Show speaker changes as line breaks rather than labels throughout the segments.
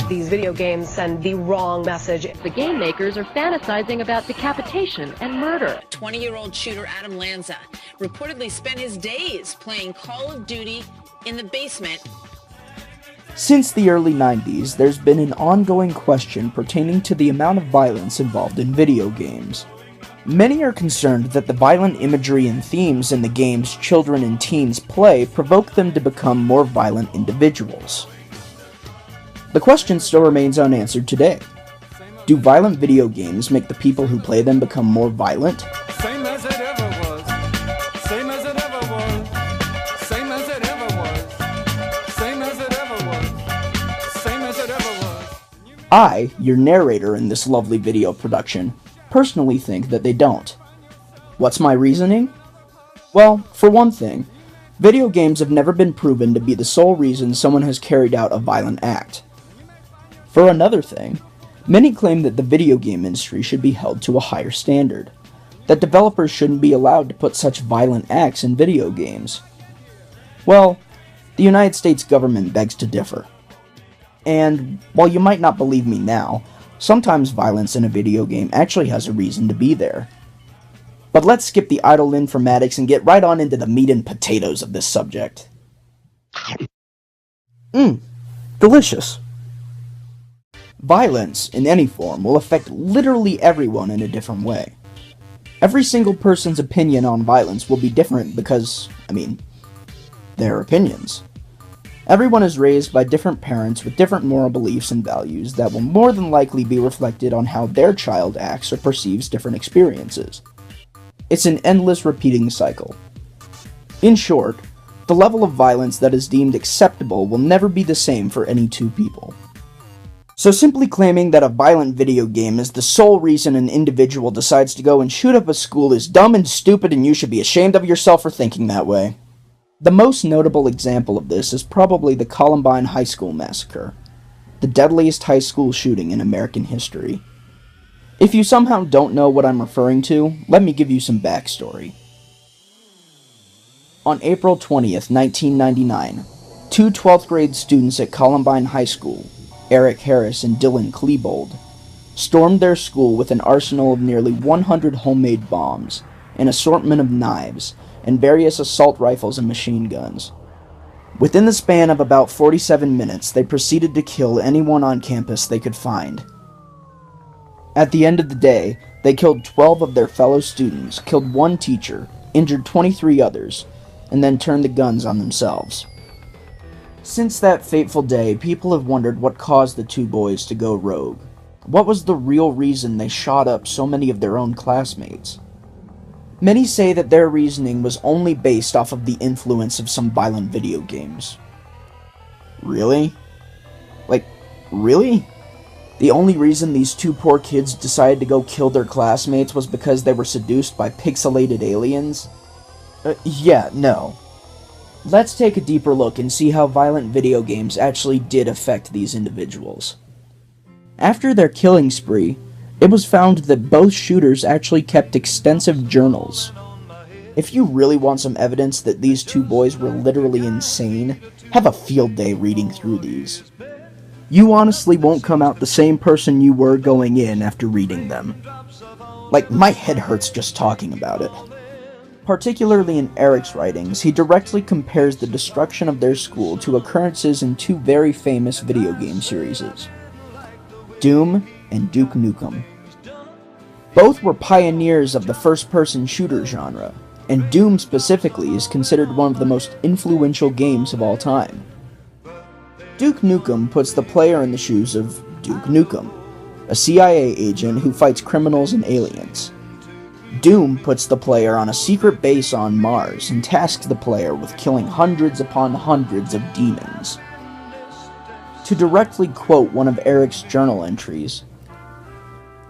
These video games send the wrong message.
The game makers are fantasizing about decapitation and murder.
20-year-old shooter Adam Lanza reportedly spent his days playing Call of Duty in the basement.
Since the early 90s, there's been an ongoing question pertaining to the amount of violence involved in video games. Many are concerned that the violent imagery and themes in the games children and teens play provoke them to become more violent individuals. The question still remains unanswered today. Do violent video games make the people who play them become more violent?
Same as it ever was. Same as it ever was. Same as it ever was. Same as it ever was. Same as it ever was.
I, your narrator in this lovely video production, personally think that they don't. What's my reasoning? Well, for one thing, video games have never been proven to be the sole reason someone has carried out a violent act. For another thing, many claim that the video game industry should be held to a higher standard, that developers shouldn't be allowed to put such violent acts in video games. Well, the United States government begs to differ. And while you might not believe me now, sometimes violence in a video game actually has a reason to be there. But let's skip the idle informatics and get right on into the meat and potatoes of this subject. Delicious. Violence, in any form, will affect literally everyone in a different way. Every single person's opinion on violence will be different because, their opinions. Everyone is raised by different parents with different moral beliefs and values that will more than likely be reflected on how their child acts or perceives different experiences. It's an endless repeating cycle. In short, the level of violence that is deemed acceptable will never be the same for any two people. So simply claiming that a violent video game is the sole reason an individual decides to go and shoot up a school is dumb and stupid, and you should be ashamed of yourself for thinking that way. The most notable example of this is probably the Columbine High School Massacre, the deadliest high school shooting in American history. If you somehow don't know what I'm referring to, let me give you some backstory. On April 20th, 1999, two 12th grade students at Columbine High School, Eric Harris and Dylan Klebold, stormed their school with an arsenal of nearly 100 homemade bombs, an assortment of knives, and various assault rifles and machine guns. Within the span of about 47 minutes, they proceeded to kill anyone on campus they could find. At the end of the day, they killed 12 of their fellow students, killed one teacher, injured 23 others, and then turned the guns on themselves. Since that fateful day, people have wondered what caused the two boys to go rogue. What was the real reason they shot up so many of their own classmates? Many say that their reasoning was only based off of the influence of some violent video games. Really? Really? The only reason these two poor kids decided to go kill their classmates was because they were seduced by pixelated aliens? No. Let's take a deeper look and see how violent video games actually did affect these individuals. After their killing spree, it was found that both shooters actually kept extensive journals. If you really want some evidence that these two boys were literally insane, have a field day reading through these. You honestly won't come out the same person you were going in after reading them. My head hurts just talking about it. Particularly in Eric's writings, he directly compares the destruction of their school to occurrences in two very famous video game series, Doom and Duke Nukem. Both were pioneers of the first-person shooter genre, and Doom specifically is considered one of the most influential games of all time. Duke Nukem puts the player in the shoes of Duke Nukem, a CIA agent who fights criminals and aliens. Doom puts the player on a secret base on Mars and tasks the player with killing hundreds upon hundreds of demons. To directly quote one of Eric's journal entries,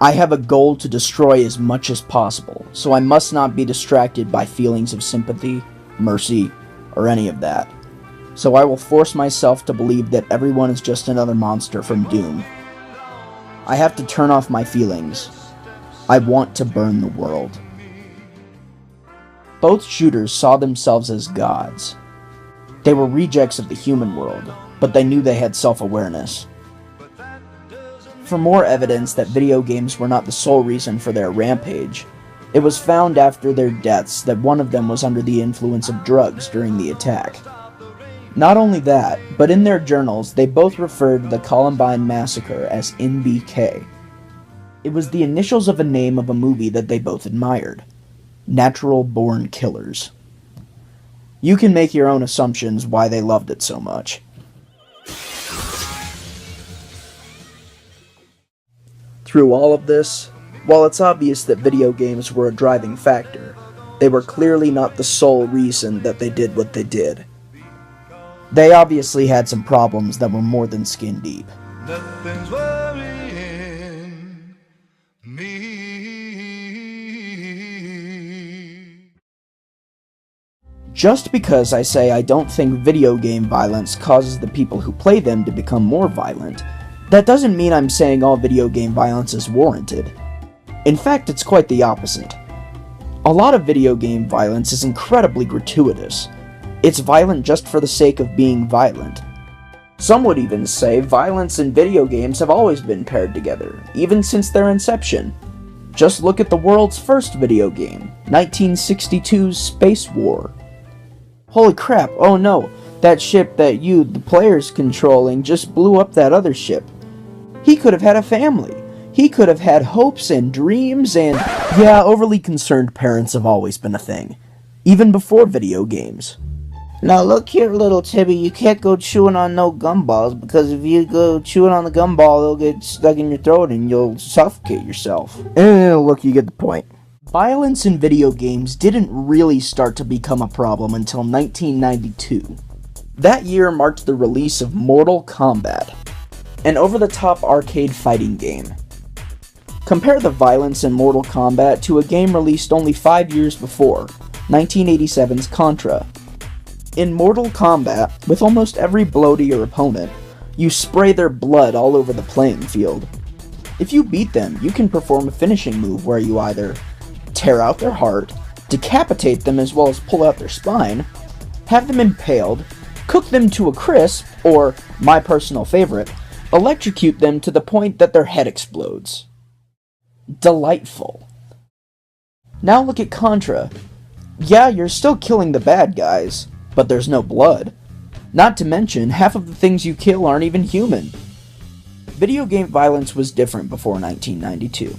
"I have a goal to destroy as much as possible, so I must not be distracted by feelings of sympathy, mercy, or any of that. So I will force myself to believe that everyone is just another monster from Doom. I have to turn off my feelings. I want to burn the world." Both shooters saw themselves as gods. They were rejects of the human world, but they knew they had self-awareness. for more evidence that video games were not the sole reason for their rampage. It was found after their deaths that one of them was under the influence of drugs during the attack. Not only that, but in their journals, they both referred to the Columbine Massacre as NBK. It was the initials of a name of a movie that they both admired. Natural Born Killers. You can make your own assumptions why they loved it so much. Through all of this, while it's obvious that video games were a driving factor, they were clearly not the sole reason that they did what they did. They obviously had some problems that were more than skin deep.
Nothing's worrying me.
Just because I say I don't think video game violence causes the people who play them to become more violent, that doesn't mean I'm saying all video game violence is warranted. In fact, it's quite the opposite. A lot of video game violence is incredibly gratuitous. It's violent just for the sake of being violent. Some would even say violence and video games have always been paired together, even since their inception. Just look at the world's first video game, 1962's Space War. Holy crap, oh no, that ship that you, the player's controlling, just blew up that other ship. He could have had a family. He could have had hopes and dreams and... Yeah, overly concerned parents have always been a thing. Even before video games. Now look here, little Tibby, you can't go chewing on no gumballs, because if you go chewing on the gumball, it'll get stuck in your throat and you'll suffocate yourself. Look, you get the point. Violence in video games didn't really start to become a problem until 1992. That year marked the release of Mortal Kombat, an over-the-top arcade fighting game. Compare the violence in Mortal Kombat to a game released only 5 years before, 1987's Contra. In Mortal Kombat, with almost every blow to your opponent, you spray their blood all over the playing field. If you beat them, you can perform a finishing move where you either tear out their heart, decapitate them as well as pull out their spine, have them impaled, cook them to a crisp, or, my personal favorite, electrocute them to the point that their head explodes. Delightful. Now look at Contra. Yeah, you're still killing the bad guys, but there's no blood. Not to mention, half of the things you kill aren't even human. Video game violence was different before 1992.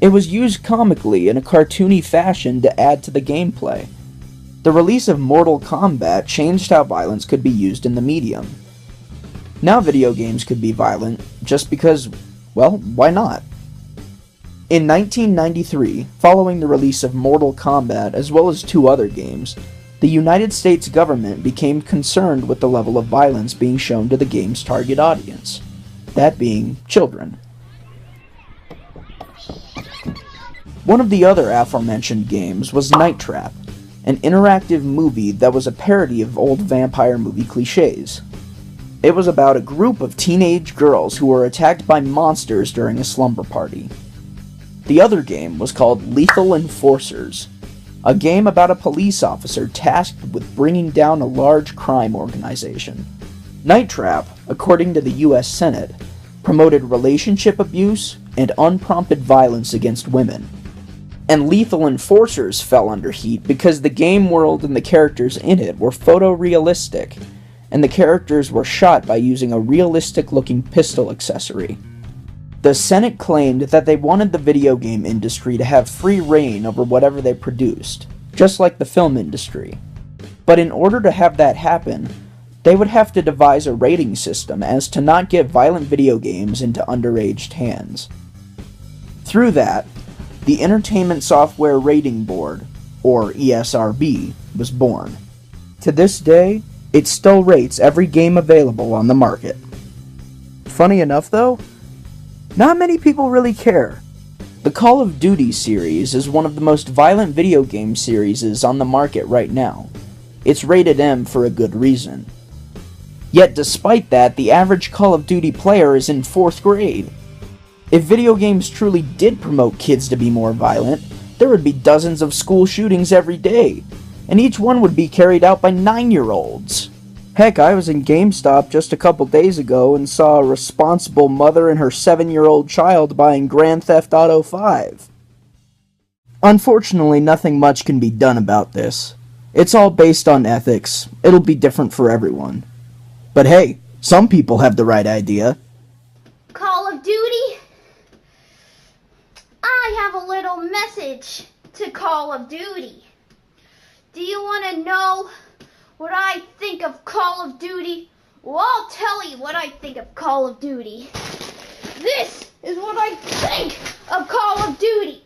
It was used comically in a cartoony fashion to add to the gameplay. The release of Mortal Kombat changed how violence could be used in the medium. Now video games could be violent just because, well, why not? In 1993, following the release of Mortal Kombat as well as 2 other games, the United States government became concerned with the level of violence being shown to the game's target audience, that being children. One of the other aforementioned games was Night Trap, an interactive movie that was a parody of old vampire movie cliches. It was about a group of teenage girls who were attacked by monsters during a slumber party. The other game was called Lethal Enforcers, a game about a police officer tasked with bringing down a large crime organization. Night Trap, according to the US Senate, promoted relationship abuse and unprompted violence against women. And Lethal Enforcers fell under heat because the game world and the characters in it were photorealistic, and the characters were shot by using a realistic-looking pistol accessory. The Senate claimed that they wanted the video game industry to have free reign over whatever they produced, just like the film industry. But in order to have that happen, they would have to devise a rating system as to not get violent video games into underage hands. Through that, the Entertainment Software Rating Board, or ESRB, was born. To this day, it still rates every game available on the market. Funny enough though, not many people really care. The Call of Duty series is one of the most violent video game series on the market right now. It's rated M for a good reason. Yet despite that, the average Call of Duty player is in 4th grade. If video games truly did promote kids to be more violent, there would be dozens of school shootings every day, and each one would be carried out by 9-year-olds. Heck, I was in GameStop just a couple days ago and saw a responsible mother and her 7-year-old child buying Grand Theft Auto 5. Unfortunately, nothing much can be done about this. It's all based on ethics. It'll be different for everyone. But hey, some people have the right idea.
Call of Duty? I have a little message to Call of Duty. Do you want to know what I think of Call of Duty? Well, I'll tell you what I think of Call of Duty. This is what I think of Call of Duty.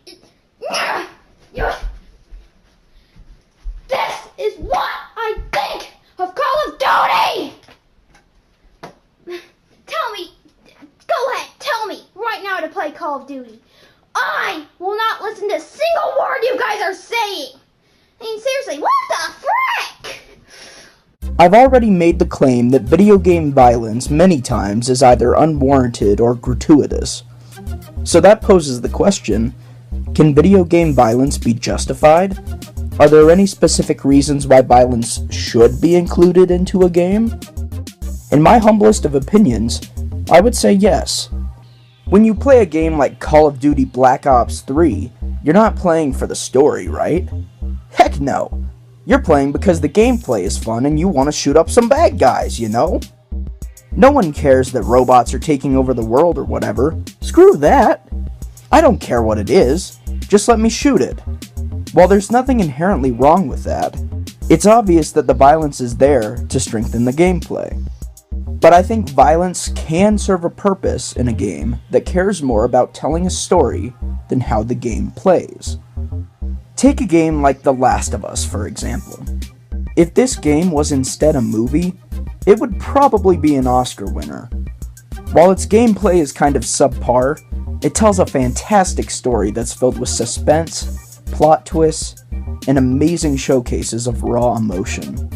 This is what I think of Call of Duty! Tell me, go ahead, tell me right now to play Call of Duty. I will not listen to a single word you guys are saying. I mean, seriously, what the frick?
I've already made the claim that video game violence many times is either unwarranted or gratuitous. So that poses the question, can video game violence be justified? Are there any specific reasons why violence should be included into a game? In my humblest of opinions, I would say yes. When you play a game like Call of Duty Black Ops 3, you're not playing for the story, right? Heck no! You're playing because the gameplay is fun and you want to shoot up some bad guys, you know? No one cares that robots are taking over the world or whatever. Screw that! I don't care what it is, just let me shoot it. While there's nothing inherently wrong with that, it's obvious that the violence is there to strengthen the gameplay. But I think violence can serve a purpose in a game that cares more about telling a story than how the game plays. Take a game like The Last of Us, for example. If this game was instead a movie, it would probably be an Oscar winner. While its gameplay is kind of subpar, it tells a fantastic story that's filled with suspense, plot twists, and amazing showcases of raw emotion.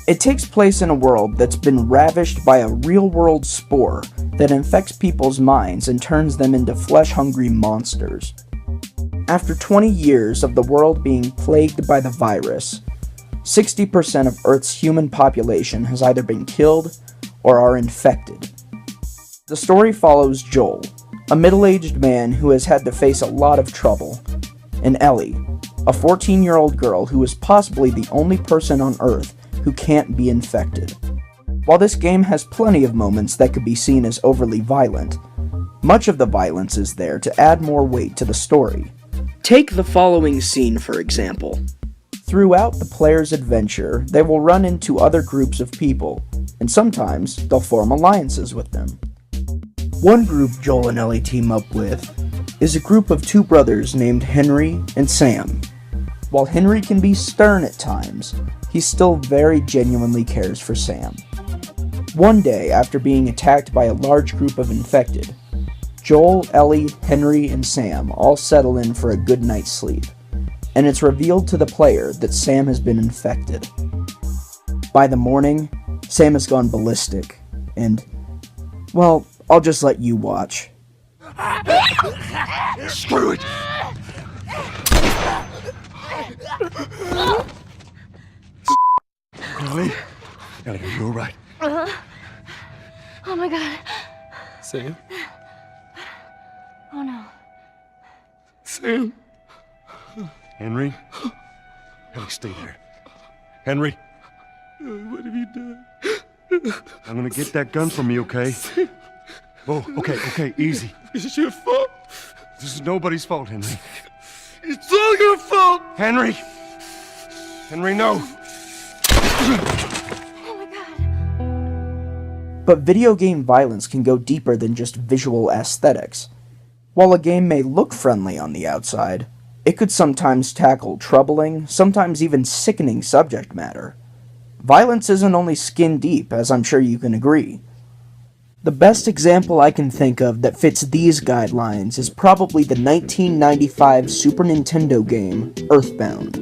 It takes place in a world that's been ravished by a real-world spore that infects people's minds and turns them into flesh-hungry monsters. After 20 years of the world being plagued by the virus, 60% of Earth's human population has either been killed or are infected. The story follows Joel, a middle-aged man who has had to face a lot of trouble, and Ellie, a 14-year-old girl who is possibly the only person on Earth who can't be infected. While this game has plenty of moments that could be seen as overly violent, much of the violence is there to add more weight to the story. Take the following scene, for example. Throughout the player's adventure, they will run into other groups of people, and sometimes they'll form alliances with them. One group Joel and Ellie team up with is a group of two brothers named Henry and Sam. While Henry can be stern at times, he still very genuinely cares for Sam. One day, after being attacked by a large group of infected, Joel, Ellie, Henry, and Sam all settle in for a good night's sleep, and it's revealed to the player that Sam has been infected. By the morning, Sam has gone ballistic, and, well, I'll just let you watch.
Screw it! Ellie? Ellie, are you alright?
Oh my god.
Sam?
Oh no.
Sam? Henry? Ellie, stay there. Henry? What have you done? I'm gonna get that gun from you, okay? Oh, okay, easy.
It's your fault.
This is nobody's fault, Henry.
It's all your fault.
Henry! Henry, no!
Oh my god.
But video game violence can go deeper than just visual aesthetics. While a game may look friendly on the outside, it could sometimes tackle troubling, sometimes even sickening subject matter. Violence isn't only skin deep, as I'm sure you can agree. The best example I can think of that fits these guidelines is probably the 1995 Super Nintendo game, Earthbound.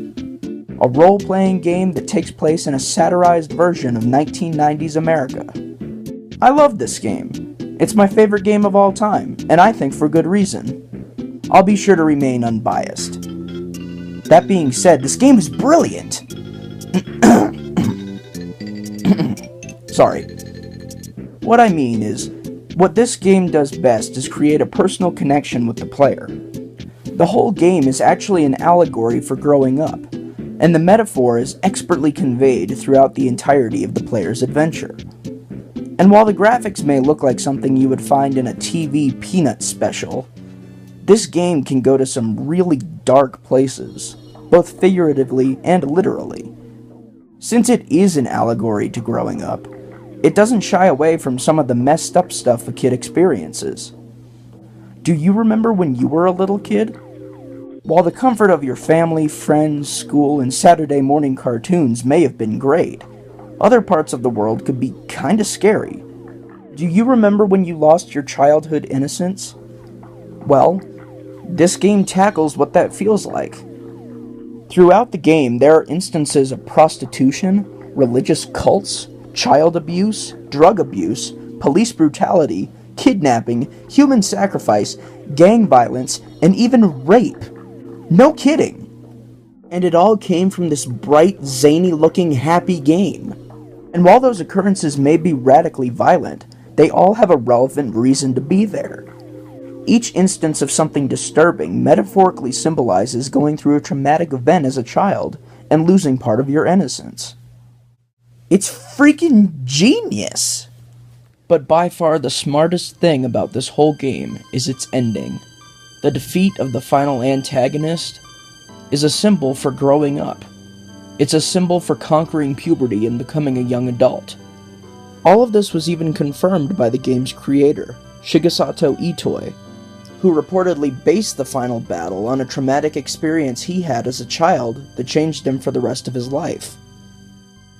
A role-playing game that takes place in a satirized version of 1990s America. I love this game. It's my favorite game of all time, and I think for good reason. I'll be sure to remain unbiased. That being said, this game is brilliant. Sorry. What I mean is, what this game does best is create a personal connection with the player. The whole game is actually an allegory for growing up, and the metaphor is expertly conveyed throughout the entirety of the player's adventure. And while the graphics may look like something you would find in a TV Peanuts special, this game can go to some really dark places, both figuratively and literally. Since it is an allegory to growing up, it doesn't shy away from some of the messed up stuff a kid experiences. Do you remember when you were a little kid? While the comfort of your family, friends, school, and Saturday morning cartoons may have been great, other parts of the world could be kinda scary. Do you remember when you lost your childhood innocence? Well, this game tackles what that feels like. Throughout the game, there are instances of prostitution, religious cults, child abuse, drug abuse, police brutality, kidnapping, human sacrifice, gang violence, and even rape. No kidding. And it all came from this bright, zany-looking, happy game. And while those occurrences may be radically violent, they all have a relevant reason to be there. Each instance of something disturbing metaphorically symbolizes going through a traumatic event as a child and losing part of your innocence. It's freaking genius! But by far the smartest thing about this whole game is its ending. The defeat of the final antagonist is a symbol for growing up. It's a symbol for conquering puberty and becoming a young adult. All of this was even confirmed by the game's creator, Shigesato Itoi, who reportedly based the final battle on a traumatic experience he had as a child that changed him for the rest of his life.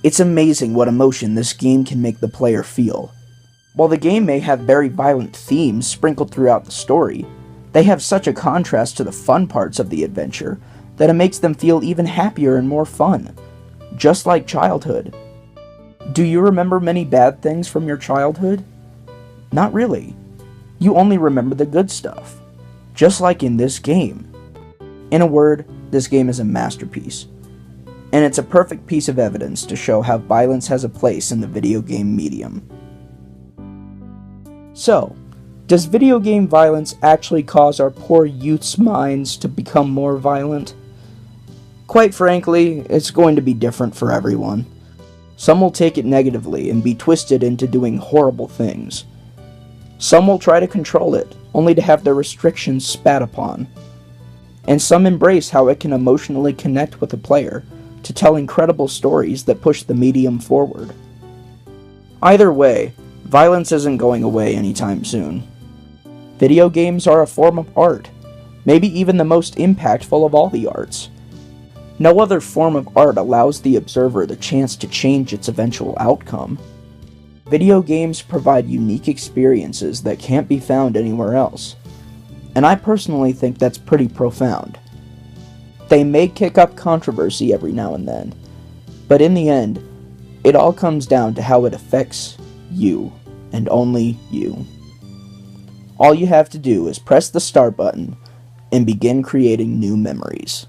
It's amazing what emotion this game can make the player feel. While the game may have very violent themes sprinkled throughout the story, they have such a contrast to the fun parts of the adventure that it makes them feel even happier and more fun, just like childhood. Do you remember many bad things from your childhood? Not really. You only remember the good stuff, just like in this game. In a word, this game is a masterpiece, and it's a perfect piece of evidence to show how violence has a place in the video game medium. So, does video game violence actually cause our poor youth's minds to become more violent? Quite frankly, it's going to be different for everyone. Some will take it negatively and be twisted into doing horrible things. Some will try to control it, only to have their restrictions spat upon. And some embrace how it can emotionally connect with a player to tell incredible stories that push the medium forward. Either way, violence isn't going away anytime soon. Video games are a form of art, maybe even the most impactful of all the arts. No other form of art allows the observer the chance to change its eventual outcome. Video games provide unique experiences that can't be found anywhere else, and I personally think that's pretty profound. They may kick up controversy every now and then, but in the end, it all comes down to how it affects you, and only you. All you have to do is press the start button and begin creating new memories.